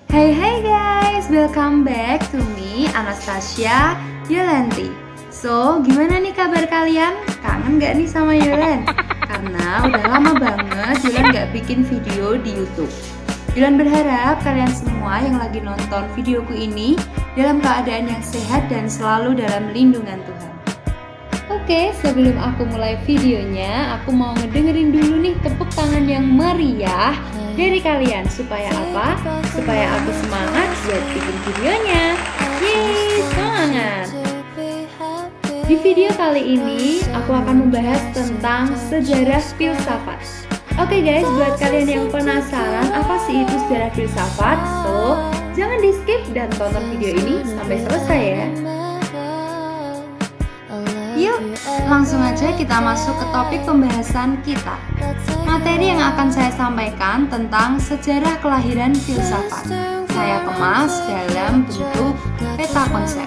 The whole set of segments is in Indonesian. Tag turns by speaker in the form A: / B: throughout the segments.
A: Hey guys, welcome back to me, Anastasia Yolanti. So, gimana nih kabar kalian? Kangen gak nih sama Yolan? Karena udah lama banget Yolan gak bikin video di YouTube. Yolan berharap kalian semua yang lagi nonton videoku ini dalam keadaan yang sehat dan selalu dalam lindungan Tuhan. Oke, sebelum aku mulai videonya, aku mau ngedengerin dulu nih tepuk tangan yang meriah dari kalian. Supaya apa? Supaya aku semangat buat bikin videonya. Yeay, semangat! Di video kali ini, aku akan membahas tentang sejarah filsafat. Oke guys, buat kalian yang penasaran apa sih itu sejarah filsafat, so jangan di skip dan tonton video ini sampai selesai ya. Yuk, langsung aja kita masuk ke topik pembahasan kita. Materi yang akan saya sampaikan tentang sejarah kelahiran filsafat. Saya kemas dalam bentuk peta konsep.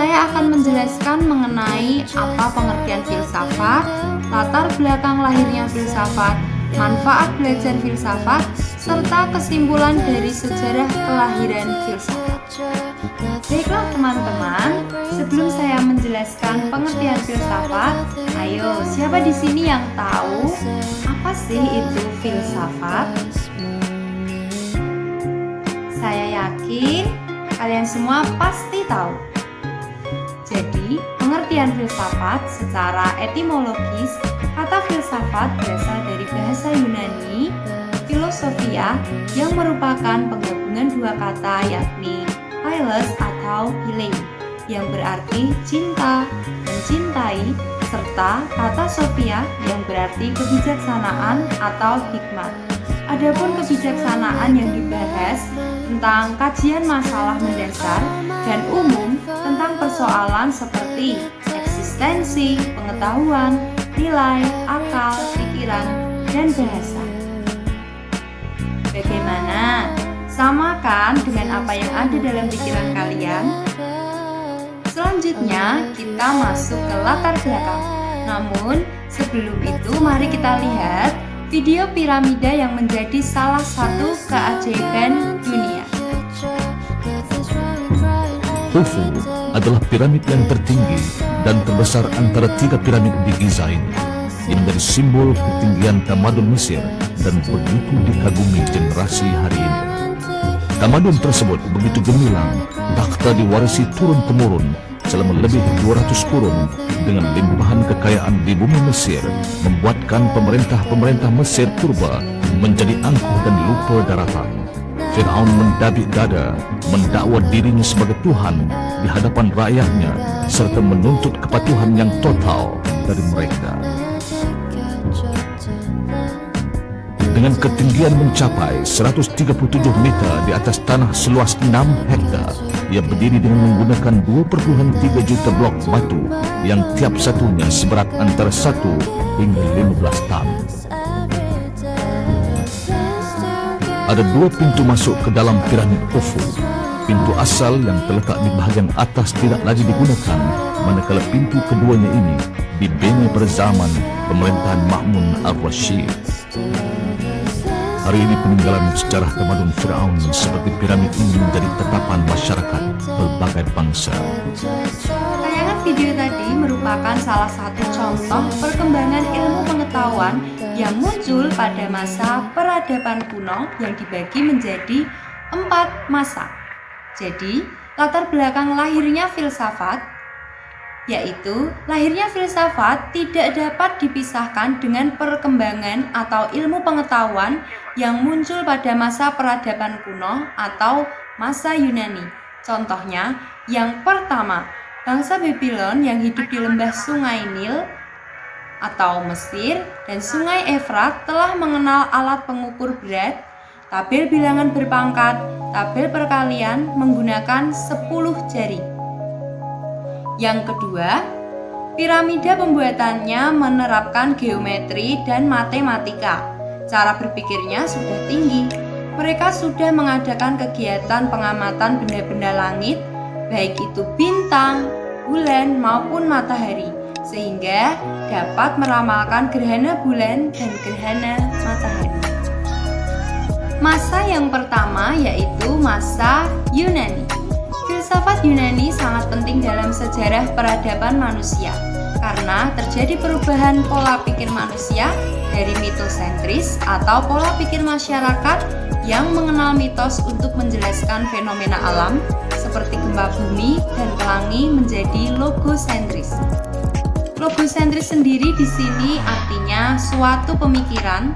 A: Saya akan menjelaskan mengenai apa pengertian filsafat, latar belakang lahirnya filsafat, manfaat belajar filsafat, serta kesimpulan dari sejarah kelahiran filsafat. Baiklah teman-teman, sebelum saya menjelaskan pengertian filsafat, ayo siapa di sini yang tahu apa sih itu filsafat? Saya yakin kalian semua pasti tahu. Jadi, pengertian filsafat secara etimologis, kata filsafat berasal dari bahasa Yunani filosofia yang merupakan penggabungan dua kata yakni philos atau philein yang berarti cinta, mencintai, serta kata sophia yang berarti kebijaksanaan atau hikmat. Adapun kebijaksanaan yang dibahas tentang kajian masalah mendasar dan umum tentang persoalan seperti eksistensi, pengetahuan, nilai, akal, pikiran, dan bahasa. Bagaimana? Sama kan dengan apa yang ada dalam pikiran kalian? Selanjutnya, kita masuk ke latar belakang. Namun, sebelum itu mari kita lihat video piramida yang menjadi salah satu keajaiban dunia.
B: Khufu adalah piramid yang tertinggi dan terbesar antara tiga piramid di Giza ini, yang menjadi simbol ketinggian tamadun Mesir dan begitu dikagumi generasi hari ini. Tamadun tersebut begitu gemilang, takhta diwarisi turun-temurun selama lebih 200 kurun dengan limpahan kekayaan di bumi Mesir, membuatkan pemerintah-pemerintah Mesir purba menjadi angkuh dan lupa daratan. Fir'aun mendabik dada, mendakwa dirinya sebagai Tuhan di hadapan rakyatnya, serta menuntut kepatuhan yang total dari mereka. Dengan ketinggian mencapai 137 meter di atas tanah seluas 6 hektar, ia berdiri dengan menggunakan 2,3 juta blok batu yang tiap satunya seberat antara 1 hingga 15 ton. Ada dua pintu masuk ke dalam piramid Khufu. Pintu asal yang terletak di bahagian atas tidak lagi digunakan, manakala pintu keduanya ini dibina pada zaman pemerintahan Ma'mun ar-Rasyid. Hari ini peninggalan sejarah tamadun Fir'aun seperti piramid ini menjadi tetapan masyarakat berbagai bangsa.
A: Tayangan video tadi merupakan salah satu contoh perkembangan ilmu pengetahuan yang muncul pada masa peradaban kuno yang dibagi menjadi 4 masa. Jadi, latar belakang lahirnya filsafat, yaitu lahirnya filsafat tidak dapat dipisahkan dengan perkembangan atau ilmu pengetahuan yang muncul pada masa peradaban kuno atau masa Yunani. Contohnya, yang pertama, bangsa Babylon yang hidup di lembah Sungai Nil atau Mesir dan Sungai Efrat telah mengenal alat pengukur berat, tabel bilangan berpangkat, tabel perkalian menggunakan 10 jari. Yang kedua, piramida pembuatannya menerapkan geometri dan matematika. Cara berpikirnya sudah tinggi. Mereka sudah mengadakan kegiatan pengamatan benda-benda langit, baik itu bintang, bulan maupun matahari, sehingga dapat meramalkan gerhana bulan dan gerhana matahari. Masa yang pertama yaitu masa Yunani. Filsafat Yunani sangat penting dalam sejarah peradaban manusia karena terjadi perubahan pola pikir manusia dari mitosentris atau pola pikir masyarakat yang mengenal mitos untuk menjelaskan fenomena alam seperti gempa bumi dan pelangi menjadi logosentris. Logosentris sendiri di sini artinya suatu pemikiran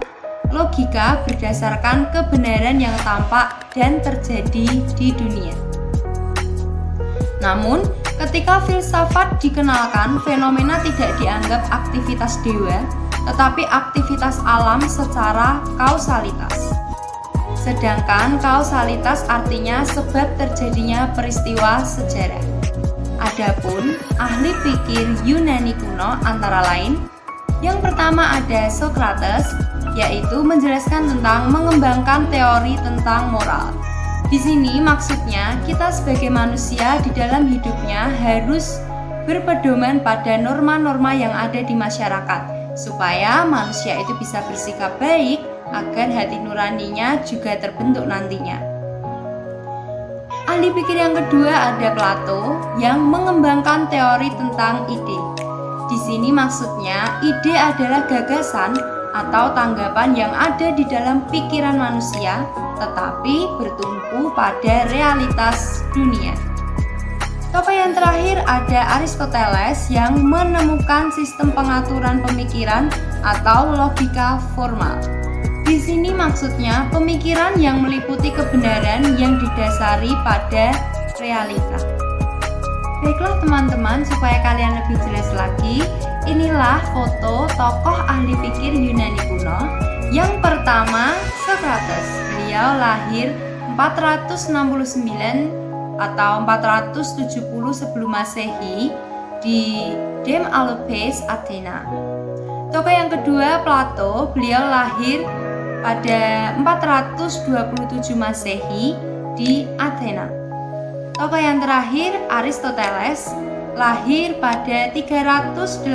A: logika berdasarkan kebenaran yang tampak dan terjadi di dunia. Namun, ketika filsafat dikenalkan, fenomena tidak dianggap aktivitas dewa, tetapi aktivitas alam secara kausalitas. Sedangkan kausalitas artinya sebab terjadinya peristiwa sejarah. Adapun ahli pikir Yunani kuno antara lain, yang pertama ada Socrates, yaitu menjelaskan tentang mengembangkan teori tentang moral. Di sini maksudnya kita sebagai manusia di dalam hidupnya harus berpedoman pada norma-norma yang ada di masyarakat, supaya manusia itu bisa bersikap baik agar hati nuraninya juga terbentuk nantinya. Ahli pikir yang kedua ada Plato yang mengembangkan teori tentang ide. Di sini maksudnya ide adalah gagasan atau tanggapan yang ada di dalam pikiran manusia tetapi bertumpu pada realitas dunia. Tokoh yang terakhir ada Aristoteles yang menemukan sistem pengaturan pemikiran atau logika formal. Di sini maksudnya pemikiran yang meliputi kebenaran yang didasari pada realita. Baiklah teman-teman, supaya kalian lebih jelas lagi, inilah foto tokoh ahli pikir Yunani kuno. Yang pertama, Socrates. Beliau lahir 469 atau 470 sebelum Masehi di Deme Alopes, Athena. Tokoh yang kedua, Plato. Beliau lahir pada 427 Masehi di Athena. Tokoh yang terakhir, Aristoteles, lahir pada 384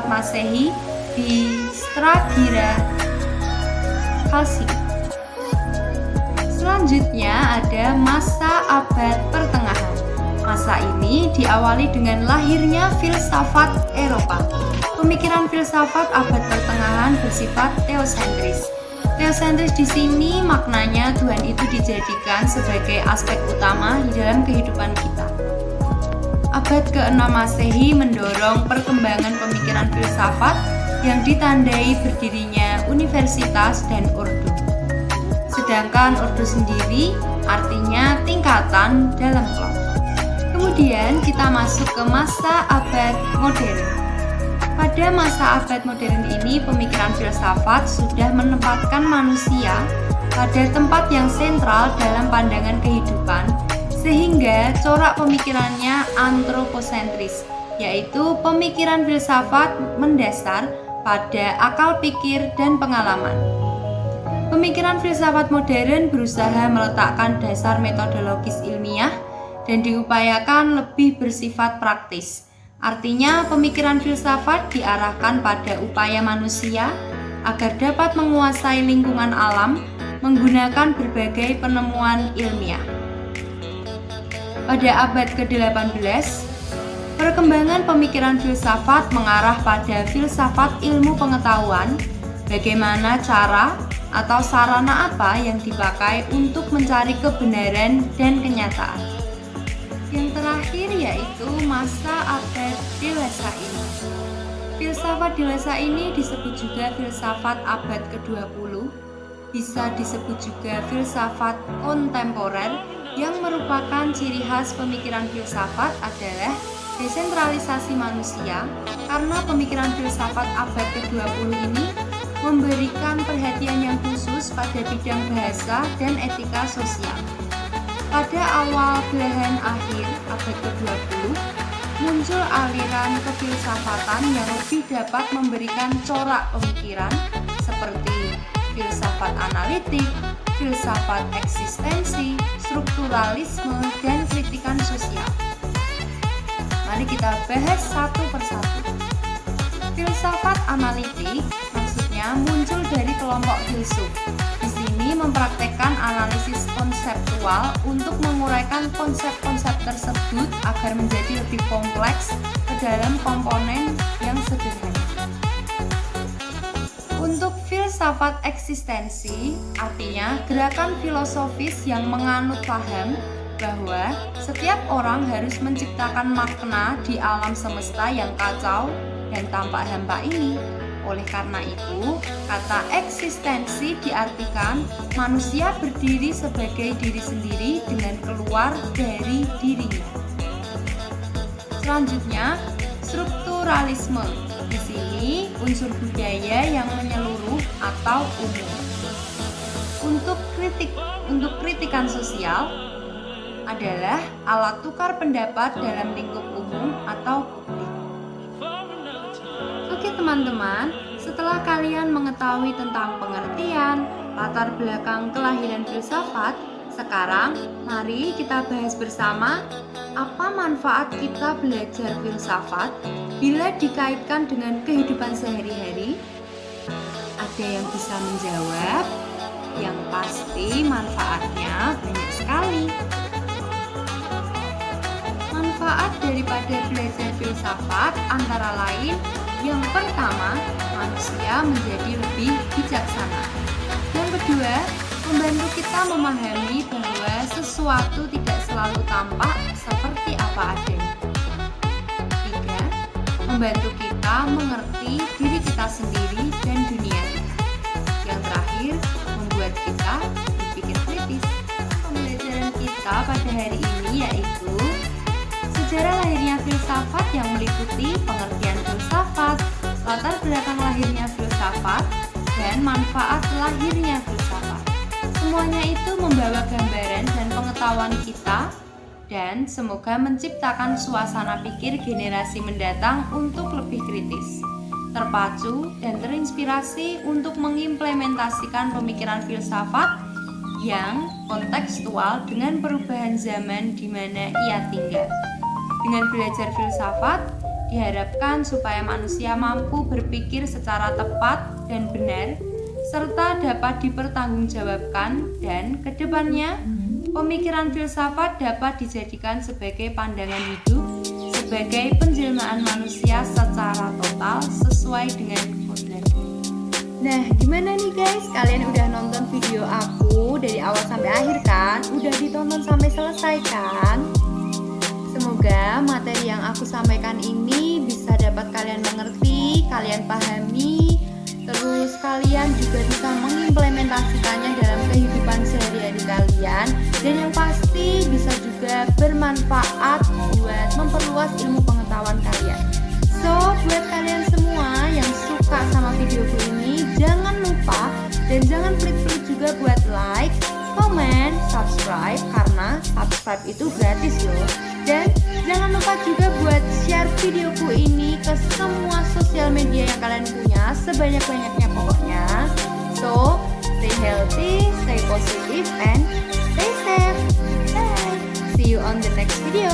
A: Masehi di Stragira, Kalsik. Selanjutnya ada masa abad pertengahan. Masa ini diawali dengan lahirnya filsafat Eropa. Pemikiran filsafat abad pertengahan bersifat teosentris. Teosentris di sini maknanya Tuhan itu dijadikan sebagai aspek utama di dalam kehidupan kita. Abad ke-6 Masehi mendorong perkembangan pemikiran filsafat yang ditandai berdirinya universitas dan ordo. Sedangkan ordo sendiri artinya tingkatan dalam kelompok. Kemudian kita masuk ke masa abad modern. Pada masa abad modern ini, pemikiran filsafat sudah menempatkan manusia pada tempat yang sentral dalam pandangan kehidupan, sehingga corak pemikirannya antroposentris, yaitu pemikiran filsafat mendasar pada akal pikir dan pengalaman. Pemikiran filsafat modern berusaha meletakkan dasar metodologis ilmiah dan diupayakan lebih bersifat praktis. Artinya, pemikiran filsafat diarahkan pada upaya manusia agar dapat menguasai lingkungan alam menggunakan berbagai penemuan ilmiah. Pada abad ke-18, perkembangan pemikiran filsafat mengarah pada filsafat ilmu pengetahuan, bagaimana cara atau sarana apa yang dipakai untuk mencari kebenaran dan kenyataan. Yang terakhir yaitu masa abad dewasa ini. Filsafat dewasa ini disebut juga filsafat abad ke-20, bisa disebut juga filsafat kontemporer, yang merupakan ciri khas pemikiran filsafat adalah desentralisasi manusia, karena pemikiran filsafat abad ke-20 ini memberikan perhatian yang khusus pada bidang bahasa dan etika sosial. Pada awal belahan akhir abad ke-20, muncul aliran kefilsafatan yang lebih dapat memberikan corak pemikiran seperti filsafat analitik, filsafat eksistensi, strukturalisme, dan kritikan sosial. Mari kita bahas satu persatu. Filsafat analitik maksudnya muncul dari kelompok filsuf. Di sini mempraktekkan menggunakan analisis konseptual untuk menguraikan konsep-konsep tersebut agar menjadi lebih kompleks ke dalam komponen yang sederhana. Untuk filsafat eksistensi, artinya gerakan filosofis yang menganut paham bahwa setiap orang harus menciptakan makna di alam semesta yang kacau dan tampak hampa ini. Oleh karena itu, kata eksistensi diartikan manusia berdiri sebagai diri sendiri dengan keluar dari dirinya. Selanjutnya, strukturalisme. Di sini unsur budaya yang menyeluruh atau umum. Untuk kritikan sosial adalah alat tukar pendapat dalam lingkup umum atau publik. Oke teman-teman, setelah kalian mengetahui tentang pengertian, latar belakang kelahiran filsafat, sekarang mari kita bahas bersama apa manfaat kita belajar filsafat bila dikaitkan dengan kehidupan sehari-hari. Ada yang bisa menjawab? Yang pasti manfaatnya banyak sekali. Manfaat daripada belajar filsafat antara lain, yang pertama, manusia menjadi lebih bijaksana. Yang kedua, membantu kita memahami bahwa sesuatu tidak selalu tampak seperti apa adanya. Tiga, membantu kita mengerti diri kita sendiri dan dunia. Yang terakhir, membuat kita berpikir kritis. Pembelajaran kita pada hari ini yaitu sejarah lahirnya filsafat yang meliputi pengertian filsafat, latar belakang lahirnya filsafat, dan manfaat lahirnya filsafat. Semuanya itu membawa gambaran dan pengetahuan kita dan semoga menciptakan suasana pikir generasi mendatang untuk lebih kritis, terpacu, dan terinspirasi untuk mengimplementasikan pemikiran filsafat yang kontekstual dengan perubahan zaman di mana ia tinggal. Dengan belajar filsafat, diharapkan supaya manusia mampu berpikir secara tepat dan benar, serta dapat dipertanggungjawabkan dan kedepannya, pemikiran filsafat dapat dijadikan sebagai pandangan hidup, sebagai penjelmaan manusia secara total sesuai dengan kodratnya. Nah, gimana nih guys? Kalian udah nonton video aku dari awal sampai akhir kan? Udah ditonton sampai selesai kan? Semoga materi yang aku sampaikan ini bisa dapat kalian mengerti, kalian pahami, terus kalian juga bisa mengimplementasikannya dalam kehidupan sehari-hari kalian, dan yang pasti bisa juga bermanfaat buat memperluas ilmu pengetahuan kalian. So, buat kalian semua yang suka sama videoku ini, jangan lupa dan jangan pelit-pelit juga buat like, comment, subscribe, karena subscribe itu gratis loh. Dan jangan lupa juga buat share videoku ini ke semua sosial media yang kalian punya, sebanyak-banyaknya pokoknya. So, stay healthy, stay positive, and stay safe. Bye! See you on the next video.